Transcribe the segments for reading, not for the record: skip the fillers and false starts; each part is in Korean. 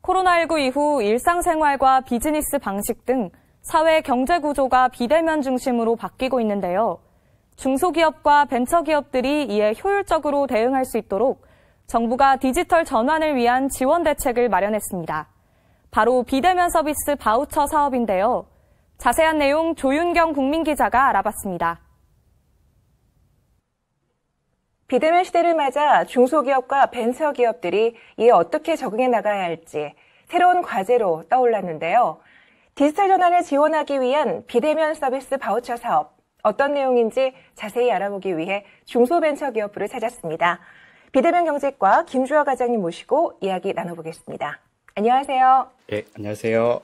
코로나19 이후 일상생활과 비즈니스 방식 등 사회 경제 구조가 비대면 중심으로 바뀌고 있는데요. 중소기업과 벤처기업들이 이에 효율적으로 대응할 수 있도록 정부가 디지털 전환을 위한 지원 대책을 마련했습니다. 바로 비대면 서비스 바우처 사업인데요. 자세한 내용 조윤경 국민기자가 알아봤습니다. 비대면 시대를 맞아 중소기업과 벤처기업들이 이에 어떻게 적응해 나가야 할지 새로운 과제로 떠올랐는데요. 디지털 전환을 지원하기 위한 비대면 서비스 바우처 사업, 어떤 내용인지 자세히 알아보기 위해 중소벤처기업부를 찾았습니다. 비대면 경제과 김주화 과장님 모시고 이야기 나눠보겠습니다. 안녕하세요. 네, 안녕하세요.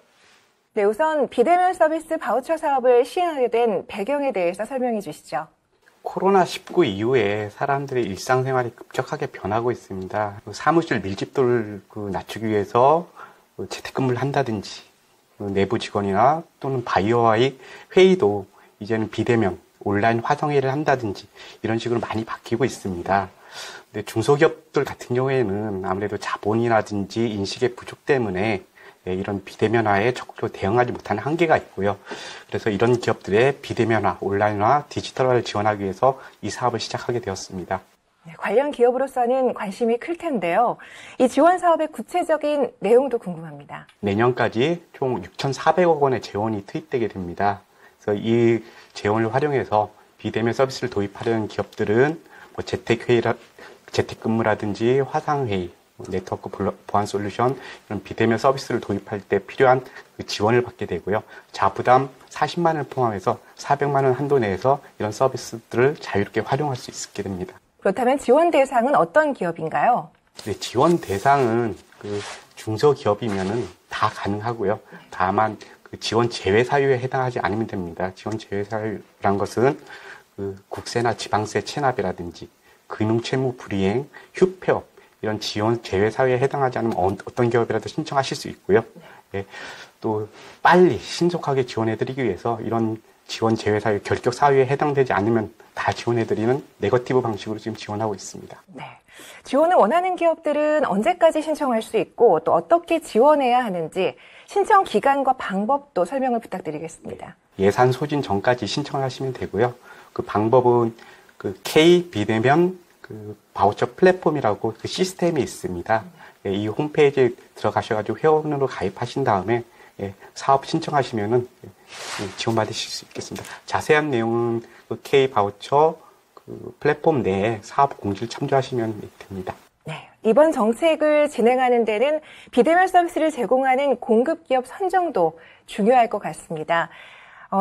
네, 우선 비대면 서비스 바우처 사업을 시행하게 된 배경에 대해서 설명해 주시죠. 코로나19 이후에 사람들의 일상생활이 급격하게 변하고 있습니다. 사무실 밀집도를 낮추기 위해서 재택근무를 한다든지 내부 직원이나 또는 바이어와의 회의도 이제는 비대면, 온라인 화상회의를 한다든지 이런 식으로 많이 바뀌고 있습니다. 근데 중소기업들 같은 경우에는 아무래도 자본이라든지 인식의 부족 때문에 이런 비대면화에 적극적으로 대응하지 못하는 한계가 있고요. 그래서 이런 기업들의 비대면화, 온라인화, 디지털화를 지원하기 위해서 이 사업을 시작하게 되었습니다. 관련 기업으로서는 관심이 클 텐데요. 이 지원 사업의 구체적인 내용도 궁금합니다. 내년까지 총 6,400억 원의 재원이 투입되게 됩니다. 그래서 이 재원을 활용해서 비대면 서비스를 도입하려는 기업들은 재택근무라든지 화상회의, 네트워크 보안 솔루션, 이런 비대면 서비스를 도입할 때 필요한 지원을 받게 되고요. 자부담 40만 원을 포함해서 400만 원 한도 내에서 이런 서비스들을 자유롭게 활용할 수 있게 됩니다. 그렇다면 지원 대상은 어떤 기업인가요? 네, 지원 대상은 중소기업이면은 다 가능하고요. 다만 지원 제외 사유에 해당하지 않으면 됩니다. 지원 제외 사유란 것은 국세나 지방세 체납이라든지 금융채무 불이행, 휴폐업 이런 지원 제외 사유에 해당하지 않으면 어떤 기업이라도 신청하실 수 있고요. 예, 또 빨리 신속하게 지원해드리기 위해서 이런 지원 제외 사유, 결격 사유에 해당되지 않으면 다 지원해드리는 네거티브 방식으로 지금 지원하고 있습니다. 네. 지원을 원하는 기업들은 언제까지 신청할 수 있고 또 어떻게 지원해야 하는지 신청 기간과 방법도 설명을 부탁드리겠습니다. 예산 소진 전까지 신청을 하시면 되고요. 그 방법은 K 비대면 바우처 플랫폼이라고 시스템이 있습니다. 이 홈페이지에 들어가셔가지고 회원으로 가입하신 다음에 사업 신청하시면은 지원받으실 수 있겠습니다. 자세한 내용은 K 바우처 플랫폼 내에 사업 공지를 참조하시면 됩니다. 네, 이번 정책을 진행하는 데는 비대면 서비스를 제공하는 공급기업 선정도 중요할 것 같습니다.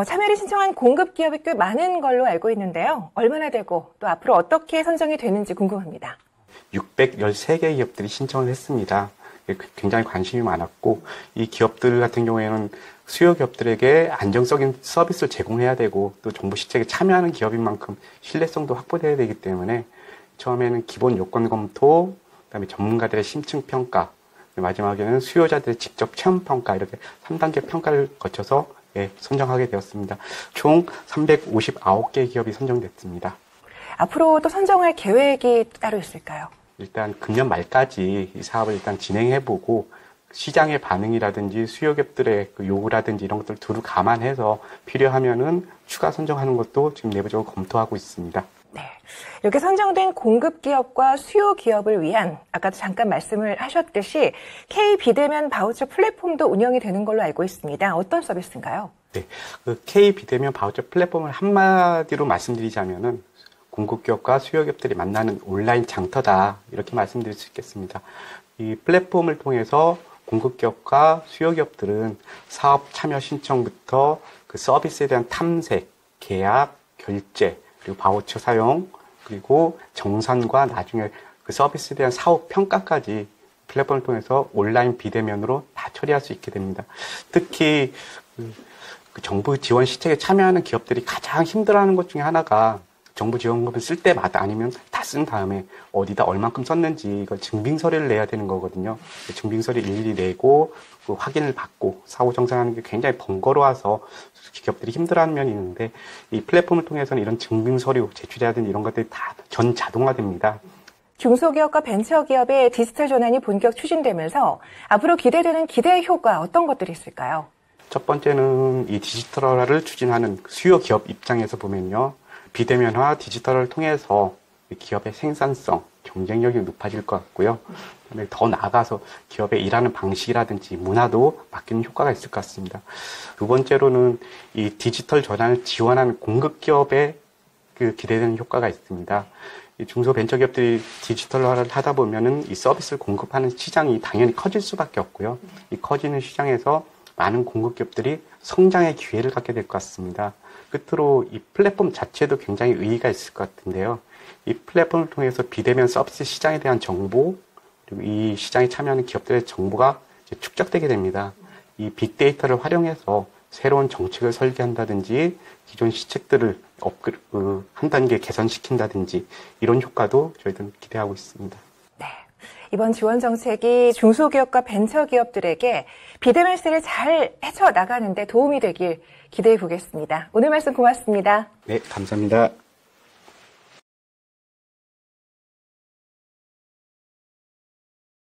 참여를 신청한 공급기업이 꽤 많은 걸로 알고 있는데요. 얼마나 되고 또 앞으로 어떻게 선정이 되는지 궁금합니다. 613개 기업들이 신청을 했습니다. 굉장히 관심이 많았고 이 기업들 같은 경우에는 수요 기업들에게 안정적인 서비스를 제공해야 되고 또 정부 시책에 참여하는 기업인 만큼 신뢰성도 확보돼야 되기 때문에 처음에는 기본 요건 검토, 그다음에 전문가들의 심층 평가, 마지막에는 수요자들의 직접 체험 평가 이렇게 3단계 평가를 거쳐서 선정하게 되었습니다. 총 359개 기업이 선정됐습니다. 앞으로 또 선정할 계획이 따로 있을까요? 일단 금년 말까지 이 사업을 일단 진행해보고 시장의 반응이라든지 수요기업들의 요구라든지 이런 것들을 두루 감안해서 필요하면은 추가 선정하는 것도 지금 내부적으로 검토하고 있습니다. 네, 이렇게 선정된 공급기업과 수요기업을 위한 아까도 잠깐 말씀을 하셨듯이 K 비대면 바우처 플랫폼도 운영이 되는 걸로 알고 있습니다. 어떤 서비스인가요? 네, K 비대면 바우처 플랫폼을 한마디로 말씀드리자면은 공급기업과 수요기업들이 만나는 온라인 장터다 이렇게 말씀드릴 수 있겠습니다. 이 플랫폼을 통해서 공급기업과 수요기업들은 사업 참여 신청부터 서비스에 대한 탐색, 계약, 결제, 그리고 바우처 사용, 그리고 정산과 나중에 서비스에 대한 사후 평가까지 플랫폼을 통해서 온라인 비대면으로 다 처리할 수 있게 됩니다. 특히 정부 지원 시책에 참여하는 기업들이 가장 힘들어하는 것 중에 하나가 정부 지원금을 쓸 때마다 아니면 다 쓴 다음에 어디다 얼만큼 썼는지 이걸 증빙서류를 내야 되는 거거든요. 증빙서류 일일이 내고 확인을 받고 사후 정산하는 게 굉장히 번거로워서 기업들이 힘들어하는 면이 있는데 이 플랫폼을 통해서는 이런 증빙서류 제출해야 되는 이런 것들이 다 전 자동화됩니다. 중소기업과 벤처기업의 디지털 전환이 본격 추진되면서 앞으로 기대되는 기대 효과 어떤 것들이 있을까요? 첫 번째는 이 디지털화를 추진하는 수요 기업 입장에서 보면요. 비대면화 디지털을 통해서 기업의 생산성, 경쟁력이 높아질 것 같고요. 그다음에 더 나아가서 기업의 일하는 방식이라든지 문화도 바뀌는 효과가 있을 것 같습니다. 두 번째로는 이 디지털 전환을 지원하는 공급 기업에 기대되는 효과가 있습니다. 이 중소벤처기업들이 디지털화를 하다 보면은 이 서비스를 공급하는 시장이 당연히 커질 수밖에 없고요. 이 커지는 시장에서 많은 공급기업들이 성장의 기회를 갖게 될 것 같습니다. 끝으로 이 플랫폼 자체도 굉장히 의의가 있을 것 같은데요. 이 플랫폼을 통해서 비대면 서비스 시장에 대한 정보, 그리고 이 시장에 참여하는 기업들의 정보가 이제 축적되게 됩니다. 이 빅데이터를 활용해서 새로운 정책을 설계한다든지 기존 시책들을 한 단계 개선시킨다든지 이런 효과도 저희들은 기대하고 있습니다. 네. 이번 지원 정책이 중소기업과 벤처기업들에게 비대면 시대를 잘 헤쳐나가는 데 도움이 되길 기대해 보겠습니다. 오늘 말씀 고맙습니다. 네, 감사합니다.